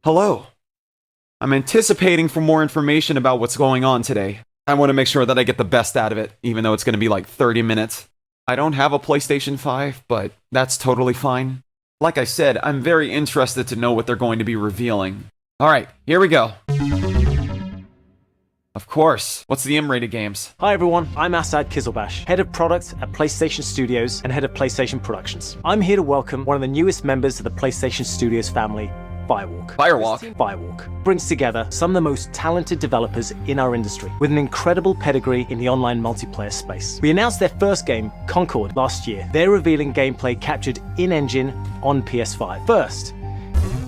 Hello. I'm anticipating for more information about what's going on today. I want to make sure that I get the best out of it, even though it's going to be like 30 minutes. I don't have a PlayStation 5, but that's totally fine. Like I said, I'm very interested to know what they're going to be revealing. Alright, here we go. Of course. What's the M-rated games? Hi everyone, I'm Asad Kizilbash, Head of Product at PlayStation Studios and Head of PlayStation Productions. I'm here to welcome one of the newest members of the PlayStation Studios family, Firewalk. Firewalk brings together some of the most talented developers in our industry, with an incredible pedigree in the online multiplayer space. We announced their first game, Concord, last year. They're revealing gameplay captured in-engine on PS5. First,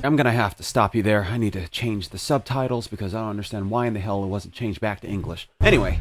I'm gonna have to stop you there. I need to change the subtitles because I don't understand why in the hell it wasn't changed back to English. Anyway.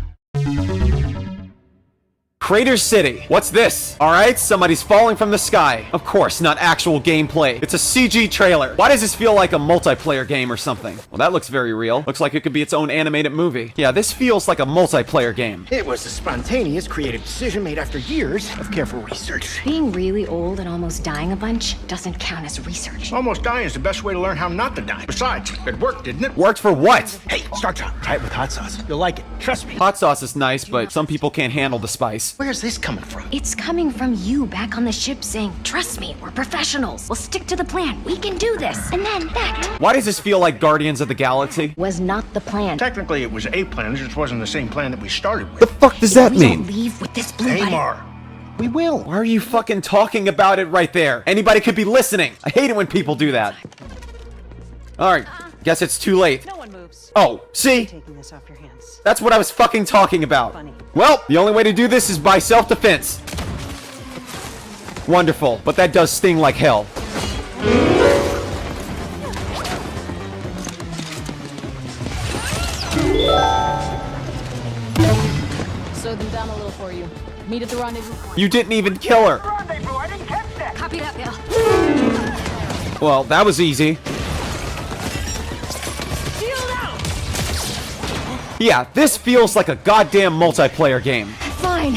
Crater City. What's this? Alright, somebody's falling from the sky. Of course, not actual gameplay. It's a CG trailer. Why does this feel like a multiplayer game or something? Well, that looks very real. Looks like it could be its own animated movie. Yeah, this feels like a multiplayer game. It was a spontaneous, creative decision made after years of careful research. Being really old and almost dying a bunch doesn't count as research. Almost dying is the best way to learn how not to die. Besides, it worked, didn't it? Worked for what? Hey, Star Trek, try it with hot sauce. You'll like it. Trust me. Hot sauce is nice, but some people can't handle the spice. Where's this coming from? It's coming from you back on the ship saying, trust me, we're professionals. We'll stick to the plan. We can do this. And then that Why does this feel like Guardians of the Galaxy? was not the plan. Technically, it was a plan. It just wasn't the same plan that we started with. The fuck does that We don't mean? leave with this blue buddy. Amar, we will. Why are you fucking talking about it right there? Anybody could be listening. I hate it when people do that. Alright, guess it's too late. No one moves. Oh, see? Taking this off your hands. That's what I was fucking talking about. Funny. Well, the only way to do this is by self-defense. Wonderful, but that does sting like hell. Slow them down a little for you. Meet at the rendezvous point. You didn't even kill her. Copy that, Bill. Well, that was easy. Yeah, this feels like a goddamn multiplayer game. Fine.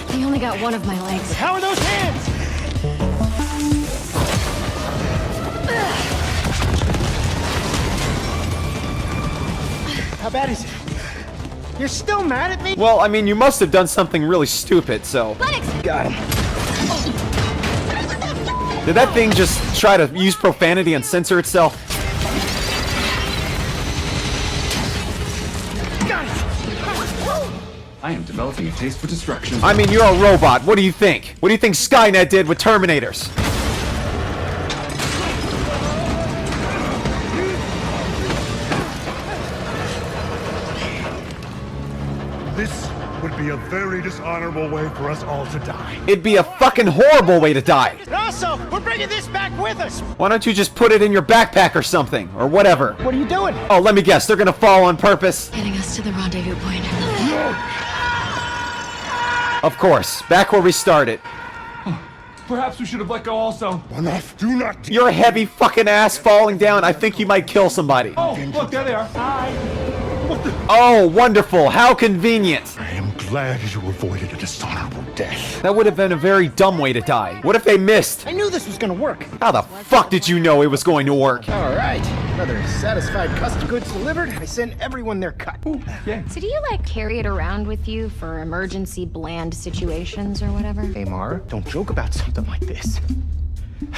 They only got one of my legs. How are those hands? How bad is it? You're still mad at me? Well, I mean, you must have done something really stupid, so... Got him. Did that thing just try to use profanity and censor itself? Got it. I am developing a taste for destruction. I mean, you're a robot. What do you think? What do you think Skynet did with Terminators? This would be a very dishonorable way for us all to die. It'd be a fucking horrible way to die. And also, we're bringing this back with us. Why don't you just put it in your backpack or something? Or whatever. What are you doing? Oh, let me guess. They're gonna fall on purpose. Getting us to the rendezvous point. Of course. Back where we started. Perhaps we should have let go also. Enough, do not. Your heavy fucking ass falling down. I think you might kill somebody. Oh, look, there they are. Oh, wonderful. How convenient. I am glad you avoided a dishonorable death. That would have been a very dumb way to die. What if they missed? I knew this was gonna work. How the fuck did you know it was going to work? All right, another satisfied custom goods delivered. I send everyone their cut. So do you carry it around with you for emergency bland situations or whatever? Amar, don't joke about something like this.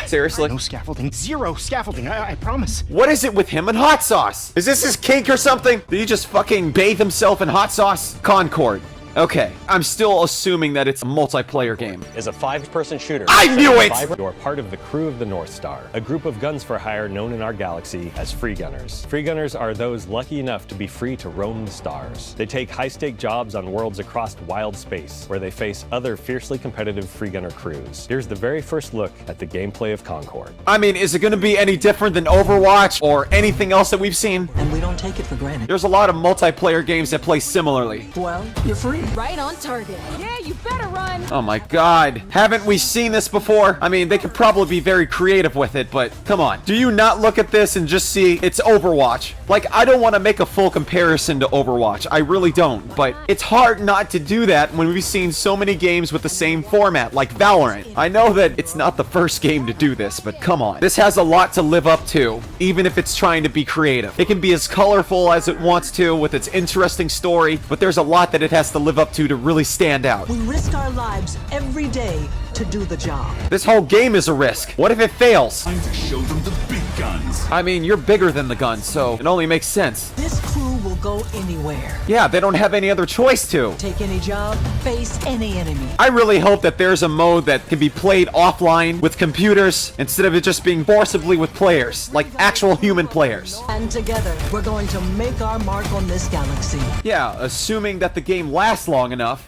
Seriously? No scaffolding. Zero scaffolding. I promise. What is it with him and hot sauce? Is this his kink or something? Did he just fucking bathe himself in hot sauce? Concord. Okay, I'm still assuming that it's a multiplayer game. Is a 5-person shooter. I knew it! You're part of the crew of the North Star, a group of guns for hire known in our galaxy as free gunners. Free gunners are those lucky enough to be free to roam the stars. They take high-stake jobs on worlds across wild space, where they face other fiercely competitive free gunner crews. Here's the very first look at the gameplay of Concord. I mean, is it gonna be any different than Overwatch or anything else that we've seen? And we don't take it for granted. There's a lot of multiplayer games that play similarly. Well, you're free. Right on target. Yeah, you better run. Oh my god. Haven't we seen this before? I mean, they could probably be very creative with it, but come on. Do you not look at this and just see it's Overwatch? Like, I don't want to make a full comparison to Overwatch. I really don't, but it's hard not to do that when we've seen so many games with the same format, like Valorant. I know that it's not the first game to do this, but come on. This has a lot to live up to, even if it's trying to be creative. It can be as colorful as it wants to with its interesting story, but there's a lot that it has to live up to really stand out. We risk our lives every day to do the job. This whole game is a risk. What if it fails? Time to show them the big guns. I mean, you're bigger than the gun, so it only makes sense. This crew will go anywhere. Yeah, they don't have any other choice to. Take any job, face any enemy. I really hope that there's a mode that can be played offline with computers instead of it just being forcibly with players, like actual human players. And together, we're going to make our mark on this galaxy. Yeah, assuming that the game lasts long enough.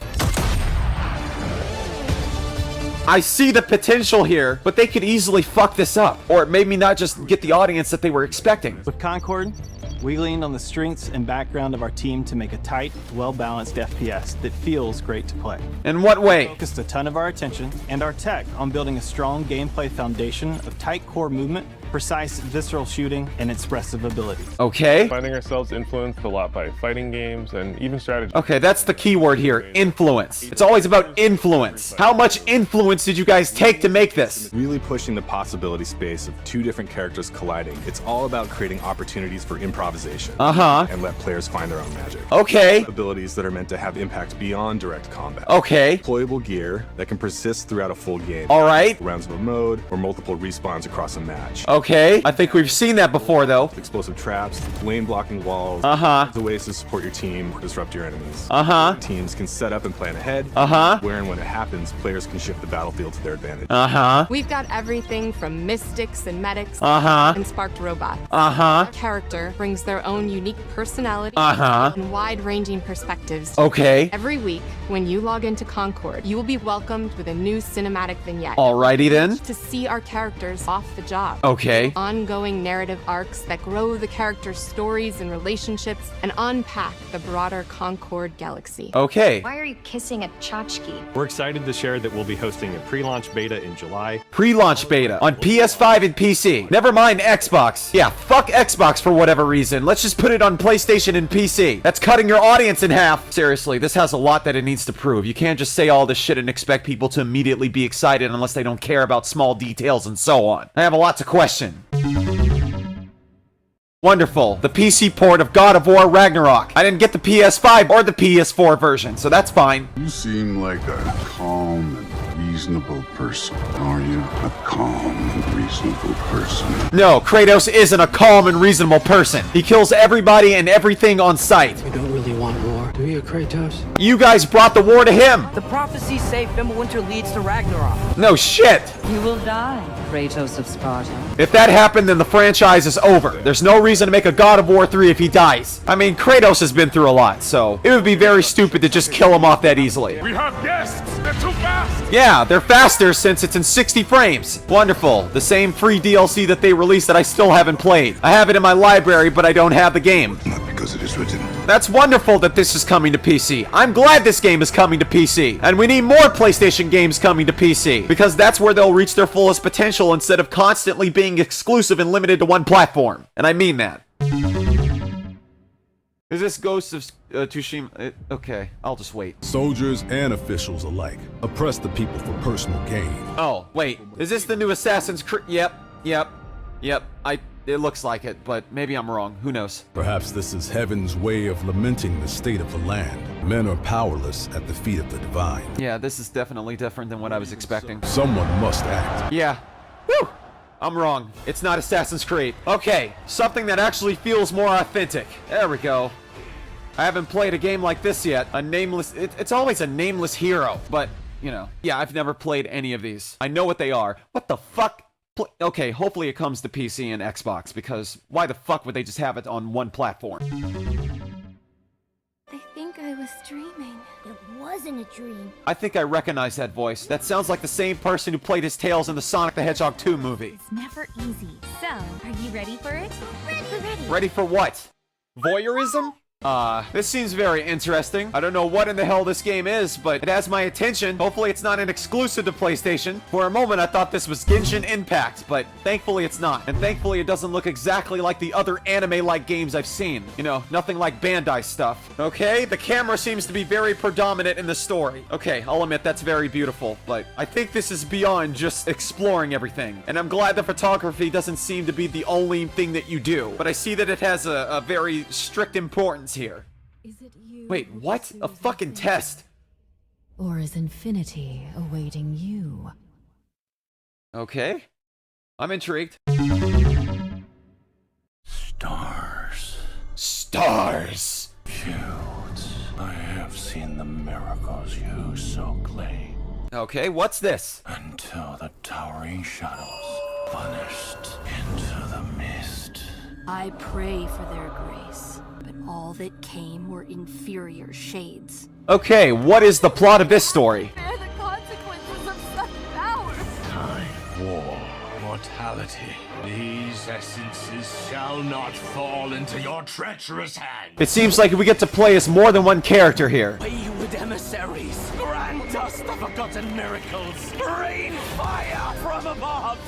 I see the potential here, but they could easily fuck this up. Or maybe not just get the audience that they were expecting. With Concord, we leaned on the strengths and background of our team to make a tight, well-balanced FPS that feels great to play. In what way? Focused a ton of our attention and our tech on building a strong gameplay foundation of tight core movement, precise visceral shooting, and expressive ability. Okay. Finding ourselves influenced a lot by fighting games and even strategy. Okay, that's the key word here, influence. It's always about influence. How much influence did you guys take to make this? Really pushing the possibility space of two different characters colliding. It's all about creating opportunities for improvisation. And let players find their own magic. Okay. Abilities that are meant to have impact beyond direct combat. Okay. Deployable gear that can persist throughout a full game. All right. Rounds of a mode or multiple respawns across a match. Okay, I think we've seen that before, though. Explosive traps, lane blocking walls. The ways to support your team or disrupt your enemies. Teams can set up and plan ahead. Where and when it happens, players can shift the battlefield to their advantage. We've got everything from mystics and medics and sparked robots. Each character brings their own unique personality and wide-ranging perspectives. Okay. Every week, when you log into Concord, you will be welcomed with a new cinematic vignette. Alrighty then. To see our characters off the job. Okay. Ongoing narrative arcs that grow the characters' stories and relationships and unpack the broader Concord galaxy. Okay. Why are you kissing a tchotchke? We're excited to share that we'll be hosting a pre-launch beta in July. Pre-launch beta on PS5 and PC. Never mind Xbox. Yeah, fuck Xbox for whatever reason. Let's just put it on PlayStation and PC. That's cutting your audience in half. Seriously, this has a lot that it needs to prove. You can't just say all this shit and expect people to immediately be excited unless they don't care about small details and so on. I have a lot to question. Wonderful. The PC port of God of War Ragnarok. I didn't get the PS5 or the PS4 version, so that's fine. You seem like a calm and reasonable person, are you? A calm and reasonable person. No, Kratos isn't a calm and reasonable person. He kills everybody and everything on sight. We don't really want war, do you, Kratos? You guys brought the war to him. The prophecies say Fimbulwinter leads to Ragnarok. No shit. You will die, Kratos of Sparta. If that happened, then the franchise is over. There's no reason to make a God of War 3 if he dies. I mean, Kratos has been through a lot, so it would be very stupid to just kill him off that easily. We have guests! They're too fast! Yeah, they're faster since it's in 60 frames. Wonderful. The same free DLC that they released that I still haven't played. I have it in my library, but I don't have the game. Not because it is written. That's wonderful that this is coming to PC. I'm glad this game is coming to PC. And we need more PlayStation games coming to PC, because that's where they'll reach their fullest potential instead of constantly being exclusive and limited to one platform. And I mean that. Is this Ghost of Tsushima? Okay, I'll just wait. Soldiers and officials alike oppress the people for personal gain. Oh, wait. Is this the new Assassin's Creed? Yep. It looks like it, but maybe I'm wrong. Who knows? Perhaps this is heaven's way of lamenting the state of the land. Men are powerless at the feet of the divine. Yeah, this is definitely different than what I was expecting. Someone must act. Yeah. Whew! I'm wrong. It's not Assassin's Creed. Okay, something that actually feels more authentic. There we go. I haven't played a game like this yet. A nameless... It's always a nameless hero, but, you know. Yeah, I've never played any of these. I know what they are. What the fuck? Okay, hopefully it comes to PC and Xbox, because why the fuck would they just have it on one platform? I think I was dreaming. It wasn't a dream. I think I recognize that voice. That sounds like the same person who played his Tails in the Sonic the Hedgehog 2 movie. It's never easy. So, are you ready for it? Ready. Ready for what? Voyeurism? This seems very interesting. I don't know what in the hell this game is, but it has my attention. Hopefully it's not an exclusive to PlayStation. For a moment, I thought this was Genshin Impact, but thankfully it's not. And thankfully it doesn't look exactly like the other anime-like games I've seen. You know, nothing like Bandai stuff. Okay, the camera seems to be very predominant in the story. Okay, I'll admit that's very beautiful, but I think this is beyond just exploring everything. And I'm glad the photography doesn't seem to be the only thing that you do. But I see that it has a very strict importance here. Wait, what? A fucking test. Or is infinity awaiting you? Okay. I'm intrigued. Stars. Stars. Cute. I have seen the miracles you so claim. Okay, what's this? Until the towering shadows vanished into the mist. I pray for their grace, but all that came were inferior shades. Okay, what is the plot of this story? Bear the consequences of such power. Time, war, mortality. These essences shall not fall into your treacherous hand. It seems like we get to play as more than one character here. Wayward emissaries, grant us the forgotten miracles. Rain fire from above.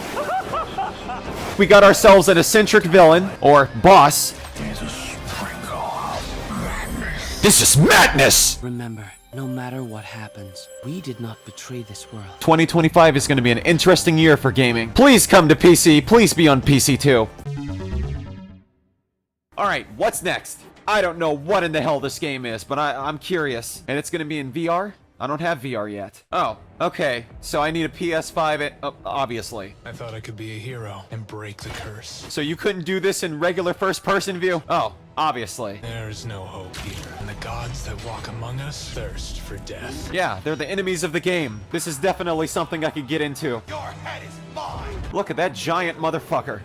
We got ourselves an eccentric villain, or boss. There's a sprinkle of madness. This is madness! Remember, no matter what happens, we did not betray this world. 2025 is going to be an interesting year for gaming. Please come to PC. Please be on PC too. Alright, what's next? I don't know what in the hell this game is, but I'm curious. And it's going to be in VR? I don't have VR yet. Oh, okay. So I need a PS5, obviously. I thought I could be a hero and break the curse. So you couldn't do this in regular first-person view? Oh, obviously. There's no hope here. And the gods that walk among us thirst for death. Yeah, they're the enemies of the game. This is definitely something I could get into. Your head is mine. Look at that giant motherfucker.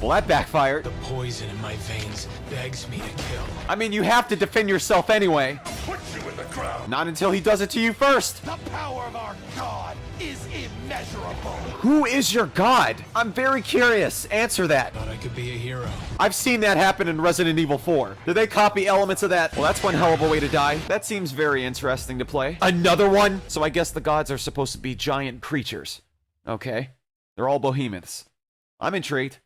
Well, that backfired. The poison in my veins begs me to kill. I mean, you have to defend yourself anyway. Put you in the ground. Not until he does it to you first. The power of our god is immeasurable. Who is your god? I'm very curious. Answer that. Thought I could be a hero. I've seen that happen in Resident Evil 4. Did they copy elements of that? Well, that's one hell of a way to die. That seems very interesting to play. Another one? So I guess the gods are supposed to be giant creatures. Okay. They're all behemoths. I'm intrigued.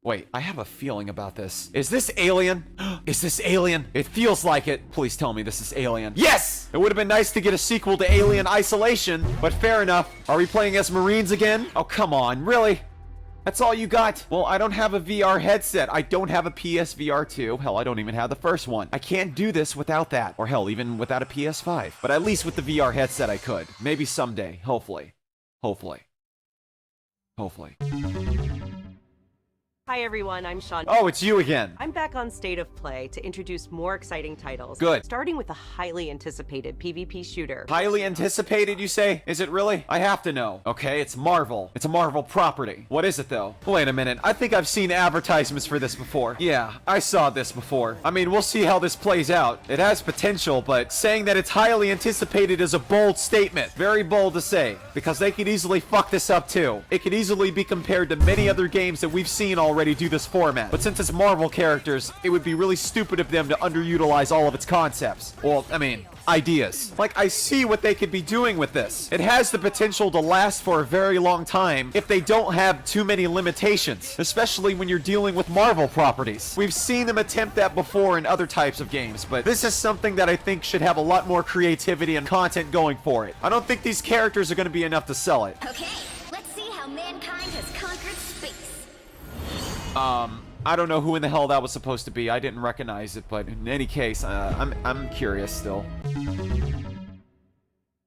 Wait, I have a feeling about this. Is this Alien? Is this Alien? It feels like it. Please tell me this is Alien. Yes! It would have been nice to get a sequel to Alien Isolation, but fair enough. Are we playing as Marines again? Oh, come on, really? That's all you got? Well, I don't have a VR headset. I don't have a PSVR 2. Hell, I don't even have the first one. I can't do this without that. Or hell, even without a PS5. But at least with the VR headset I could. Maybe someday. Hopefully. Hopefully. Hopefully. Hi everyone, I'm Sean. Oh, it's you again. I'm back on State of Play to introduce more exciting titles. Good. Starting with a highly anticipated PvP shooter. Highly anticipated, you say? Is it really? I have to know. Okay, it's Marvel. It's a Marvel property. What is it though? Wait a minute. I think I've seen advertisements for this before. Yeah, I saw this before. I mean, we'll see how this plays out. It has potential, but saying that it's highly anticipated is a bold statement. Very bold to say, because they could easily fuck this up too. It could easily be compared to many other games that we've seen already do this format. But since it's Marvel characters, it would be really stupid of them to underutilize all of its concepts. Well, I mean, ideas. Like, I see what they could be doing with this. It has the potential to last for a very long time if they don't have too many limitations, especially when you're dealing with Marvel properties. We've seen them attempt that before in other types of games, but this is something that I think should have a lot more creativity and content going for it. I don't think these characters are going to be enough to sell it. Okay, let's see how mankind has conquered space. I don't know who in the hell that was supposed to be. I didn't recognize it, but in any case, I'm curious still.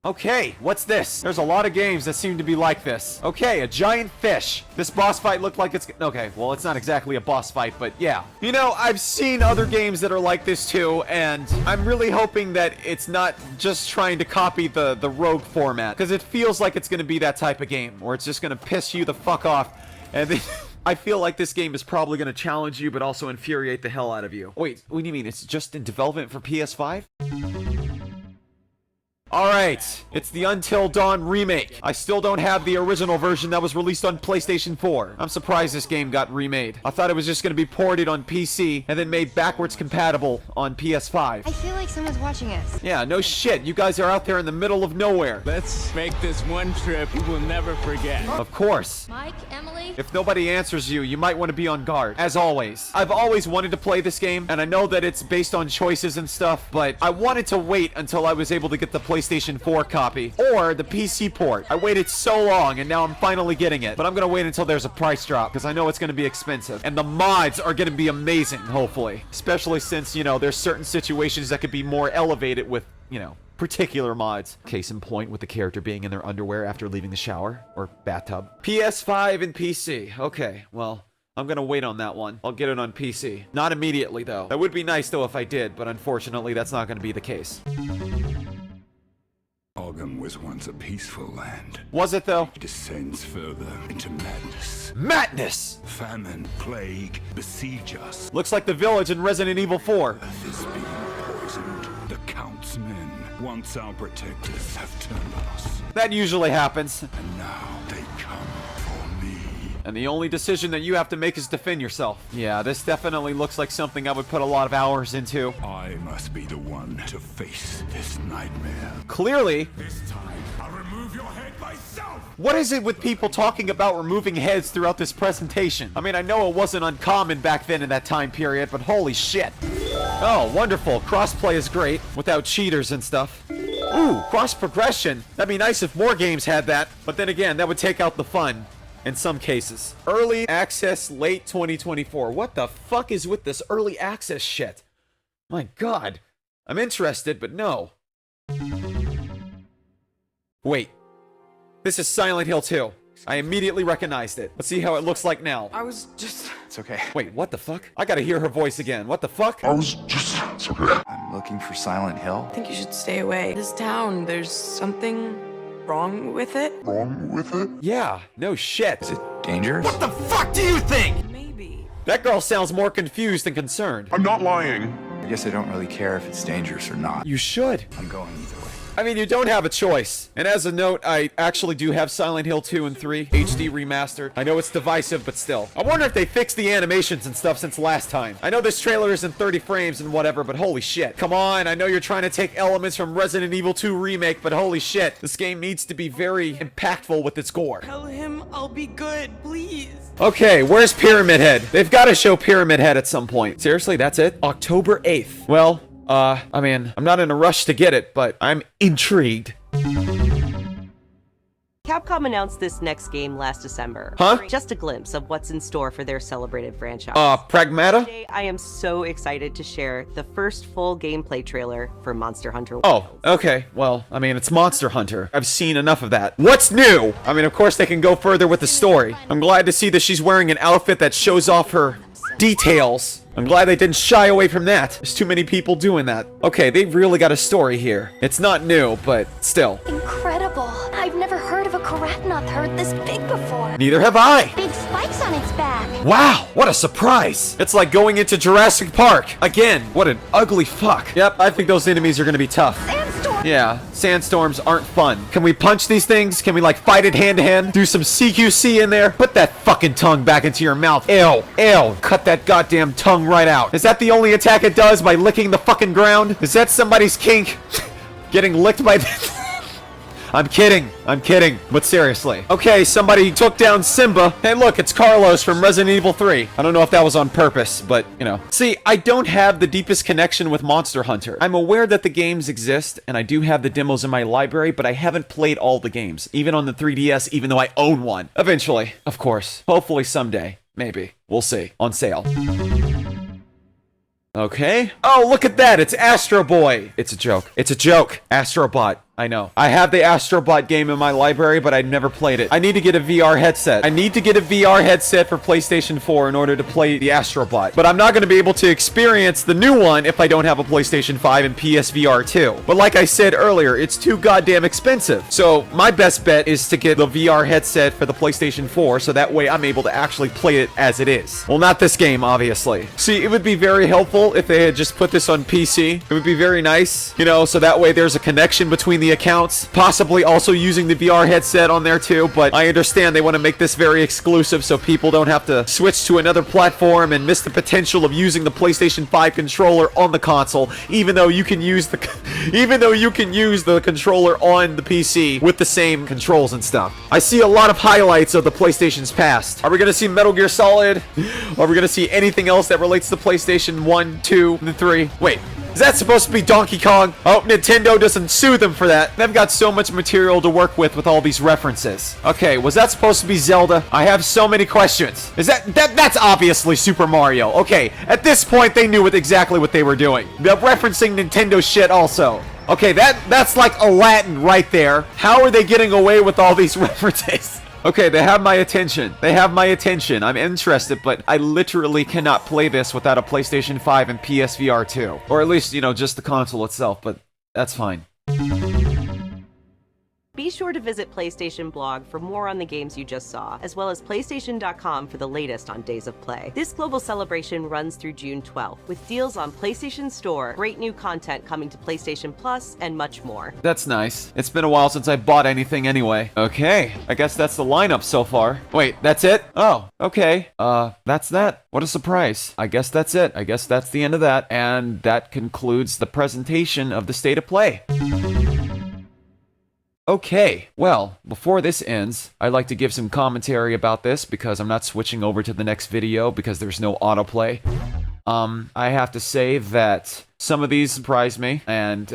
Okay, what's this? There's a lot of games that seem to be like this. Okay, a giant fish. This boss fight looked like it's... Okay, well, it's not exactly a boss fight, but yeah. You know, I've seen other games that are like this too, and I'm really hoping that it's not just trying to copy the Rogue format, because it feels like it's going to be that type of game, where it's just going to piss you the fuck off, and then... I feel like this game is probably going to challenge you, but also infuriate the hell out of you. Wait, what do you mean? It's just in development for PS5? Alright, it's the Until Dawn remake. I still don't have the original version that was released on PlayStation 4. I'm surprised this game got remade. I thought it was just going to be ported on PC and then made backwards compatible on PS5. I feel like someone's watching us. Yeah, no shit. You guys are out there in the middle of nowhere. Let's make this one trip we will never forget. Of course. Mike, Emily? If nobody answers you, you might want to be on guard. As always. I've always wanted to play this game, and I know that it's based on choices and stuff, but I wanted to wait until I was able to get the PlayStation 4 copy or the PC port. I waited so long, and now I'm finally getting it. But I'm going to wait until there's a price drop, because I know it's going to be expensive. And the mods are going to be amazing, hopefully. Especially since, you know, there's certain situations that could be more elevated with, you know, particular mods. Case in point with the character being in their underwear after leaving the shower or bathtub. PS5 and PC. Okay, well, I'm gonna wait on that one. I'll get it on PC. Not immediately, though. That would be nice, though, if I did, but unfortunately, that's not gonna be the case. Ogum was once a peaceful land. Was it, though? It descends further into madness. Madness! Famine, plague, besiege us. Looks like the village in Resident Evil 4. Earth is being poisoned. The Count's men, once our protectors, have turned on us. That usually happens. And now they come for me. And the only decision that you have to make is defend yourself. Yeah, this definitely looks like something I would put a lot of hours into. I must be the one to face this nightmare. Clearly. This time, I'll remove your head myself! What is it with people talking about removing heads throughout this presentation? I mean, I know it wasn't uncommon back then in that time period, but holy shit. Oh, wonderful. Crossplay is great, without cheaters and stuff. Ooh, cross progression. That'd be nice if more games had that, but then again, that would take out the fun. In some cases. Early access late 2024. What the fuck is with this early access shit? My god. I'm interested, but no. Wait. This is Silent Hill 2. I immediately recognized it. Let's see how it looks like now. I was just... It's okay. Wait, what the fuck? I gotta hear her voice again. What the fuck? It's okay. I'm looking for Silent Hill. I think you should stay away. This town, there's something wrong with it. Wrong with it? Yeah, no shit. Is it dangerous? What the fuck do you think? Maybe. That girl sounds more confused than concerned. I'm not lying. I guess I don't really care if it's dangerous or not. You should. I'm going either way. I mean, you don't have a choice. And as a note, I actually do have Silent Hill 2 and 3 HD remastered. I know it's divisive, but still. I wonder if they fixed the animations and stuff since last time. I know this trailer is in 30 frames and whatever, but holy shit. Come on, I know you're trying to take elements from Resident Evil 2 Remake, but holy shit. This game needs to be very impactful with its gore. Tell him I'll be good, please. Okay, where's Pyramid Head? They've got to show Pyramid Head at some point. Seriously, that's it? October 8th. Well, I mean, I'm not in a rush to get it, but I'm intrigued. Capcom announced this next game last December. Huh? Just a glimpse of what's in store for their celebrated franchise. Pragmata? Today, I am so excited to share the first full gameplay trailer for Monster Hunter Oh, Wilds. okay. Well, I mean, it's Monster Hunter. I've seen enough of that. What's new? I mean, of course they can go further with the story. I'm glad to see that she's wearing an outfit that shows off her details. I'm glad they didn't shy away from that. There's too many people doing that. Okay, they've really got a story here. It's not new, but still. Incredible. I've never heard of a Karatnoth herd this big before. Neither have I. Big spikes on its back. Wow, what a surprise. It's like going into Jurassic Park. Again, what an ugly fuck. Yep, I think those enemies are gonna be tough. Sandstorm. Yeah, sandstorms aren't fun. Can we punch these things? Can we like fight it hand to hand? Do some CQC in there? Put that fucking tongue back into your mouth. Ew, ew. Cut that goddamn tongue right out. Is that the only attack it does, by licking the fucking ground? Is that somebody's kink? Getting licked by I'm kidding, but seriously. Okay, somebody took down Simba. Hey look, it's Carlos from Resident Evil 3. I don't know if that was on purpose, but, you know. See, I don't have the deepest connection with Monster Hunter. I'm aware that the games exist, and I do have the demos in my library, but I haven't played all the games, even on the 3DS, even though I own one. Eventually, of course. Hopefully someday. Maybe. We'll see. On sale. Okay. Oh, look at that. It's Astro Boy. It's a joke. It's a joke. Astrobot. I know. I have the Astrobot game in my library, but I never played it. I need to get a VR headset. I need to get a VR headset for PlayStation 4 in order to play the Astrobot. But I'm not going to be able to experience the new one if I don't have a PlayStation 5 and PSVR 2. But like I said earlier, it's too goddamn expensive. So my best bet is to get the VR headset for the PlayStation 4, so that way I'm able to actually play it as it is. Well, not this game, obviously. See, it would be very helpful if they had just put this on PC. It would be very nice, you know, so that way there's a connection between the Sony accounts, possibly also using the VR headset on there too, but I understand they want to make this very exclusive so people don't have to switch to another platform and miss the potential of using the PlayStation 5 controller on the console, even though you can use the controller on the PC with the same controls and stuff. I see a lot of highlights of the PlayStation's past. Are we gonna see Metal Gear Solid? Are we gonna see anything else that relates to PlayStation 1, 2, and 3? Wait, is that supposed to be Donkey Kong? Oh, Nintendo doesn't sue them for that. They've got so much material to work with all these references. Okay, was that supposed to be Zelda? I have so many questions. Is that's obviously Super Mario. Okay, at this point they knew exactly what they were doing. They're referencing Nintendo shit also. Okay, that's like Aladdin right there. How are they getting away with all these references? Okay, they have my attention. They have my attention. I'm interested, but I literally cannot play this without a PlayStation 5 and PSVR 2. Or at least, you know, just the console itself, but that's fine. Be sure to visit PlayStation blog for more on the games you just saw, as well as PlayStation.com for the latest on Days of Play. This global celebration runs through June 12th, with deals on PlayStation Store, great new content coming to PlayStation Plus, and much more. That's nice. It's been a while since I bought anything anyway. Okay, I guess that's the lineup so far. Wait, that's it? Oh, okay. That's that. What a surprise. I guess that's it. I guess that's the end of that. And that concludes the presentation of the State of Play. Okay, well, before this ends, I'd like to give some commentary about this because I'm not switching over to the next video because there's no autoplay. I have to say that some of these surprised me, and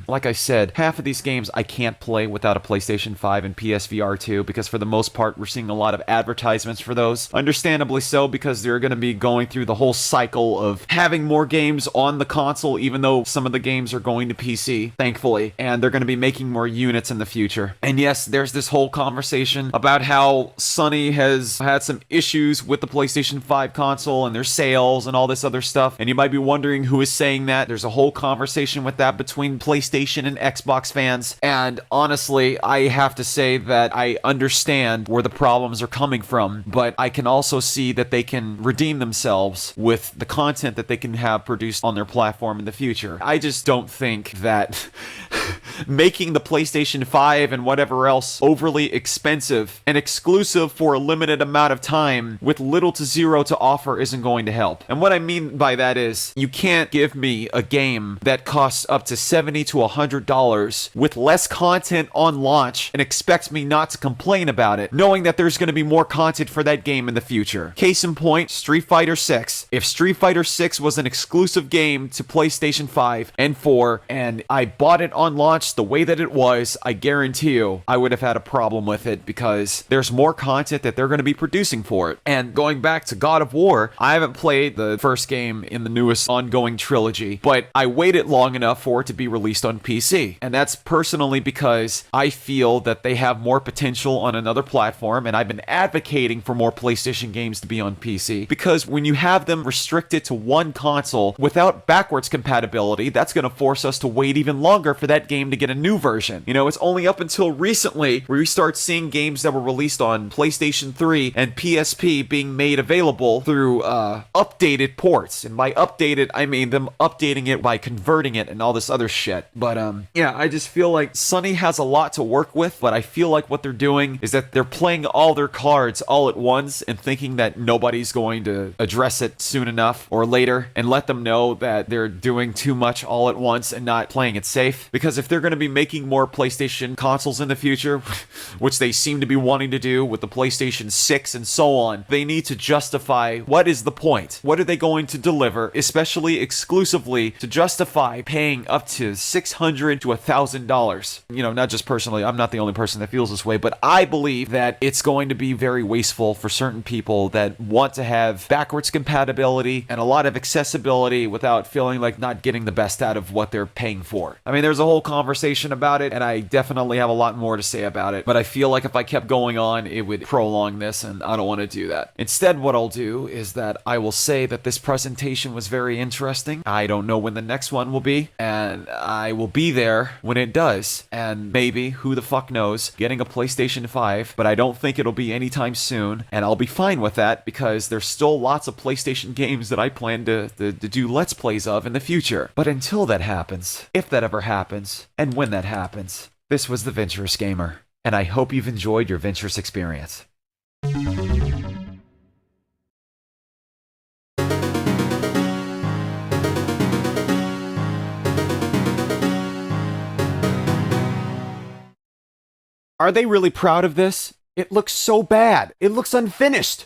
like I said, half of these games I can't play without a PlayStation 5 and PSVR 2 because for the most part we're seeing a lot of advertisements for those. Understandably so, because they're going to be going through the whole cycle of having more games on the console, even though some of the games are going to PC, thankfully, and they're going to be making more units in the future. And yes, there's this whole conversation about how Sony has had some issues with the PlayStation 5 console and their sales and all this other stuff, and you might be wondering who is saying that. There's a whole conversation with that between PlayStation and Xbox fans, and honestly, I have to say that I understand where the problems are coming from, but I can also see that they can redeem themselves with the content that they can have produced on their platform in the future. I just don't think that making the PlayStation 5 and whatever else overly expensive and exclusive for a limited amount of time with little to zero to offer isn't going to help. And what I mean by that is, you can't give me a game that costs up to $70 to $100 with less content on launch and expect me not to complain about it, knowing that there's going to be more content for that game in the future. Case in point, Street Fighter 6. If Street Fighter 6 was an exclusive game to PlayStation 5 and 4, and I bought it on launch the way that it was, I guarantee you I would have had a problem with it because there's more content that they're going to be producing for it. And going back to God of War, I haven't played the first game in the newest ongoing trilogy, but I waited long enough for it to be released on PC. And that's personally because I feel that they have more potential on another platform, and I've been advocating for more PlayStation games to be on PC, because when you have them restricted to one console without backwards compatibility, that's going to force us to wait even longer for that game to get a new version. You know, it's only up until recently where we start seeing games that were released on PlayStation 3 and PSP being made available through updated ports. And by updated, I mean them updating it by converting it and all this other shit. But yeah, I just feel like Sony has a lot to work with, but I feel like what they're doing is that they're playing all their cards all at once and thinking that nobody's going to address it soon enough or later, and let them know that they're doing too much all at once and not playing it safe. Because if they're going to be making more PlayStation consoles in the future, which they seem to be wanting to do with the PlayStation 6 and so on, they need to justify what is the point. What are they going to deliver, especially exclusively, to justify paying up to $600 to $1,000. You know, not just personally, I'm not the only person that feels this way, but I believe that it's going to be very wasteful for certain people that want to have backwards compatibility and a lot of accessibility without feeling like not getting the best out of what they're paying for. I mean, there's a whole conversation about it, and I definitely have a lot more to say about it, but I feel like if I kept going on, it would prolong this, and I don't want to do that. Instead, what I'll do is that I will say that this presentation was very interesting. I don't know when the next one will be, and I will be there when it does, and maybe, who the fuck knows, getting a PlayStation 5, but I don't think it'll be anytime soon, and I'll be fine with that because there's still lots of PlayStation games that I plan to do Let's Plays of in the future. But until that happens, if that ever happens, and when that happens, This was the Venturous Gamer, and I hope you've enjoyed your Venturous experience. Are they really proud of this? It looks so bad. It looks unfinished.